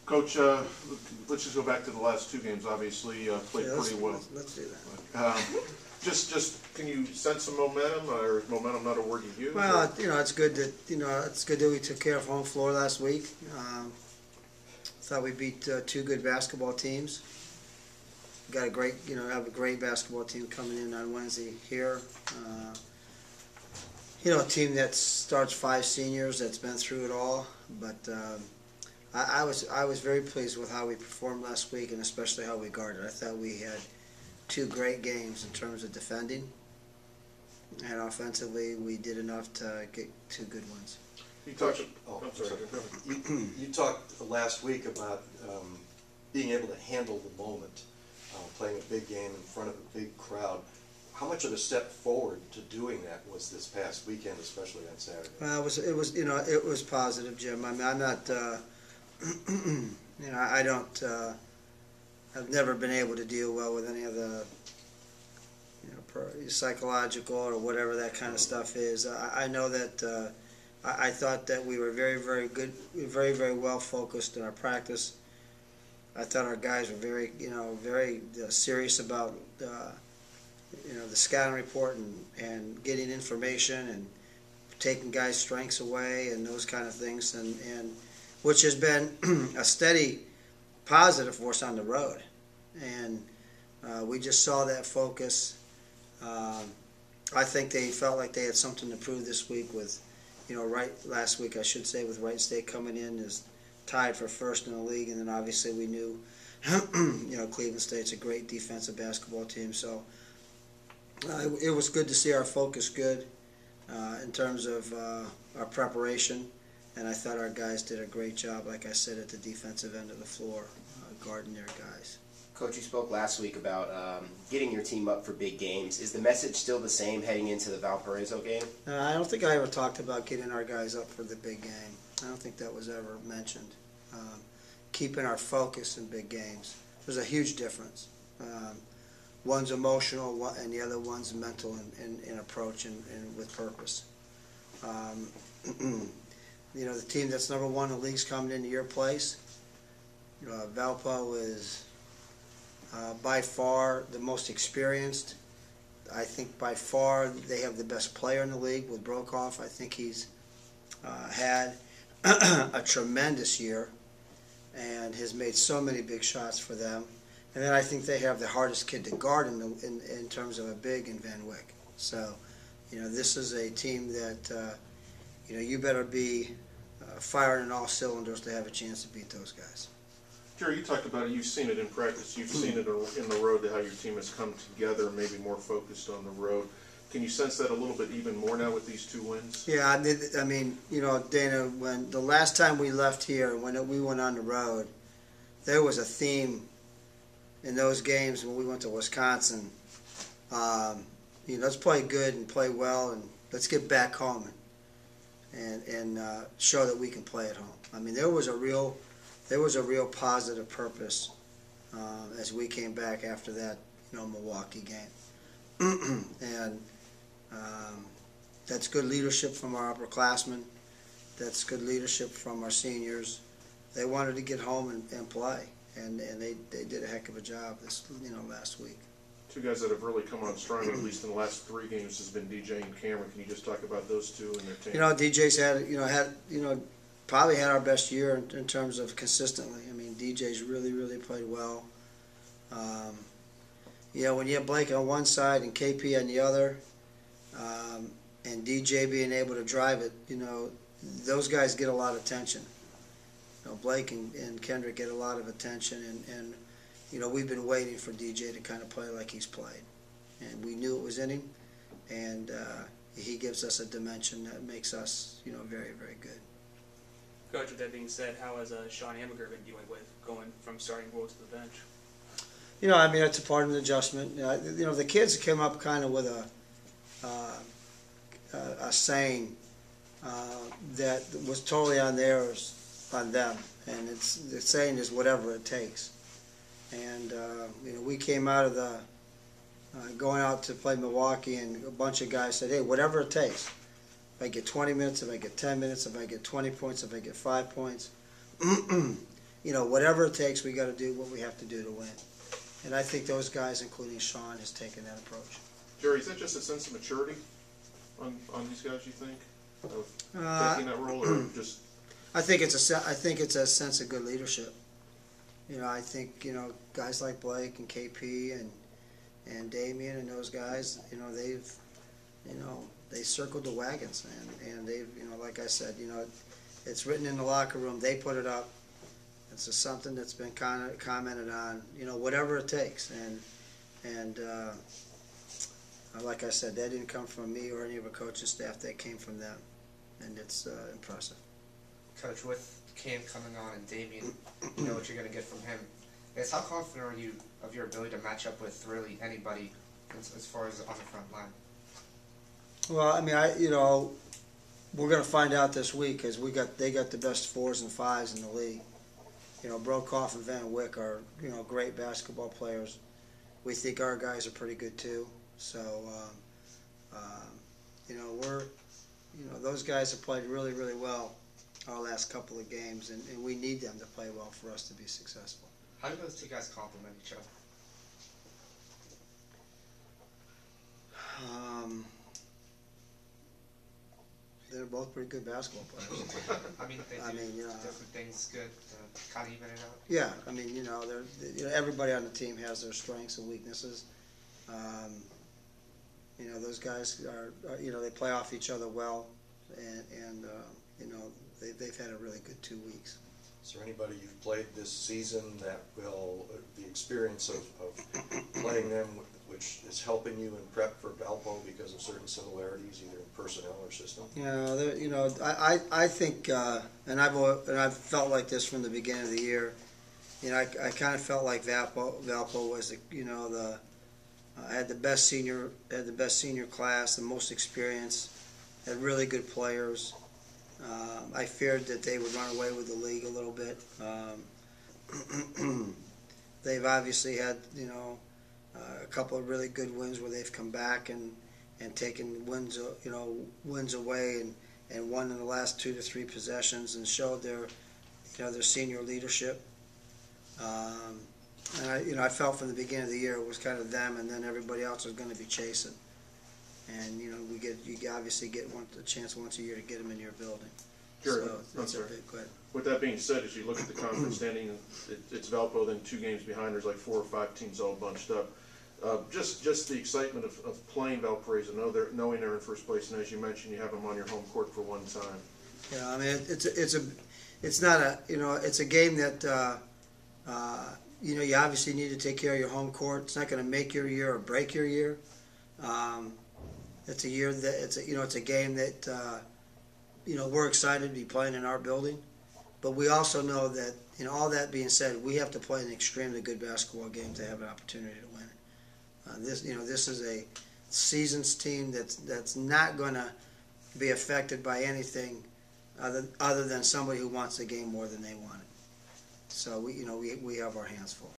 Coach, let's just go back to the last two games. Obviously, played pretty well. Let's do that. Just can you sense some momentum, or is momentum not a word you use? Well, it's good that we took care of home floor last week. Thought we beat two good basketball teams. Got a great, have a great basketball team coming in on Wednesday here. A team that starts 5 seniors that's been through it all. But I was very pleased with how we performed last week, and especially how we guarded. I thought we had 2 great games in terms of defending, and offensively we did enough to get 2 good ones. You talked. You talked last week about being able to handle the moment, playing a big game in front of a big crowd. How much of a step forward to doing that was this past weekend, especially on Saturday? It was positive, Jim. I mean, I'm not, I don't. I've never been able to deal well with any of the, psychological or whatever that kind of stuff is. I know that I thought that we were very, very good, very, very well focused in our practice. I thought our guys were very, very serious about, the scouting report and getting information and taking guys' strengths away and those kind of things, and which has been a steady positive for us on the road. And we just saw that focus. I think they felt like they had something to prove this week with, last week I should say, with Wright State coming in as tied for first in the league, and then obviously we knew, Cleveland State's a great defensive basketball team. So it was good to see our focus good in terms of our preparation, and I thought our guys did a great job, like I said, at the defensive end of the floor, guarding their guys. Coach, you spoke last week about getting your team up for big games. Is the message still the same heading into the Valparaiso game? I don't think I ever talked about getting our guys up for the big game. I don't think that was ever mentioned. Keeping our focus in big games. There's a huge difference. One's emotional and the other one's mental in approach and with purpose. The team that's number 1 in the league's coming into your place. Valpo is by far the most experienced. I think by far they have the best player in the league with Brokoff. I think he's had a tremendous year and has made so many big shots for them. And then I think they have the hardest kid to guard in terms of a big in Van Wyck. So, this is a team that, you better be firing on all cylinders to have a chance to beat those guys. Jerry, you talked about it. You've seen it in practice. You've seen it in the road, how your team has come together, maybe more focused on the road. Can you sense that a little bit even more now with these 2 wins? Yeah, I mean, Dana, when the last time we left here, when we went on the road, there was a theme in those games when we went to Wisconsin. Let's play good and play well, and let's get back home and show that we can play at home. I mean, there was a real positive purpose as we came back after that, Milwaukee game. And that's good leadership from our upperclassmen. That's good leadership from our seniors. They wanted to get home and play, and they did a heck of a job this last week. 2 guys that have really come on strong, at least in the last 3 games, has been DJ and Cameron. Can you just talk about those 2 and their team? DJ's had probably had our best year in terms of consistently. I mean, DJ's really, really played well. When you have Blake on one side and KP on the other, and DJ being able to drive it, those guys get a lot of attention. Blake and Kendrick get a lot of attention, and we've been waiting for DJ to kind of play like he's played. And we knew it was in him, and he gives us a dimension that makes us, very, very good. Coach, with that being said, how has Sean Hammaker been dealing with going from starting role to the bench? It's a part of the adjustment. The kids came up kind of with a saying that was totally on them, and the saying is whatever it takes. And we came out of the going out to play Milwaukee, and a bunch of guys said, "Hey, whatever it takes. If I get 20 minutes, if I get 10 minutes, if I get 20 points, if I get 5 points, whatever it takes, we got to do what we have to do to win. And I think those guys, including Sean, has taken that approach. Jerry, is that just a sense of maturity on these guys, you think, of taking that role, or just? I think it's a sense of good leadership. I think guys like Blake and KP and Damien and those guys, they circled the wagons, and they've, like I said, it's written in the locker room. They put it up. It's just something that's been commented on, whatever it takes. And like I said, that didn't come from me or any of the coaching staff. That came from them, and it's impressive. Coach, with Cam coming on and Damien, you know what you're going to get from him. I guess, how confident are you of your ability to match up with really anybody as far as on the front line? Well, I mean, we're going to find out this week because they got the best 4s and 5s in the league. Brokoff and Van Wyck are great basketball players. We think our guys are pretty good too. So, those guys have played really, really well our last couple of games, and we need them to play well for us to be successful. How do those two guys complement each other? They're both pretty good basketball players. I mean, they do different things good to kind of even it out. Yeah, I mean, everybody on the team has their strengths and weaknesses. Those guys are they play off each other well, and they've had a really good 2 weeks. Is there anybody you've played this season that will, the experience of playing them, which is helping you in prep for Valpo because of certain similarities, either in personnel or system? I think, and I've felt like this from the beginning of the year. I kind of felt like Valpo was had the best senior class, the most experience, had really good players. I feared that they would run away with the league a little bit. They've obviously had a couple of really good wins where they've come back and taken wins away and won in the last 2 to 3 possessions and showed their senior leadership. And I felt from the beginning of the year it was kind of them, and then everybody else was going to be chasing. And you obviously get a chance once a year to get them in your building. Sure. So that's a big good. With that being said, as you look at the conference standing, it's Valpo, then 2 games behind. There's like 4 or 5 teams all bunched up. Just the excitement of playing Valparaiso, knowing they're in first place, and as you mentioned, you have them on your home court for one time. Yeah, I mean it's a game that you obviously need to take care of your home court. It's not going to make your year or break your year. It's a year that it's a game that we're excited to be playing in our building, but we also know that all that being said, we have to play an extremely good basketball game to have an opportunity to win it. This is a seasons team that's not going to be affected by anything other than somebody who wants the game more than they want it. So we have our hands full.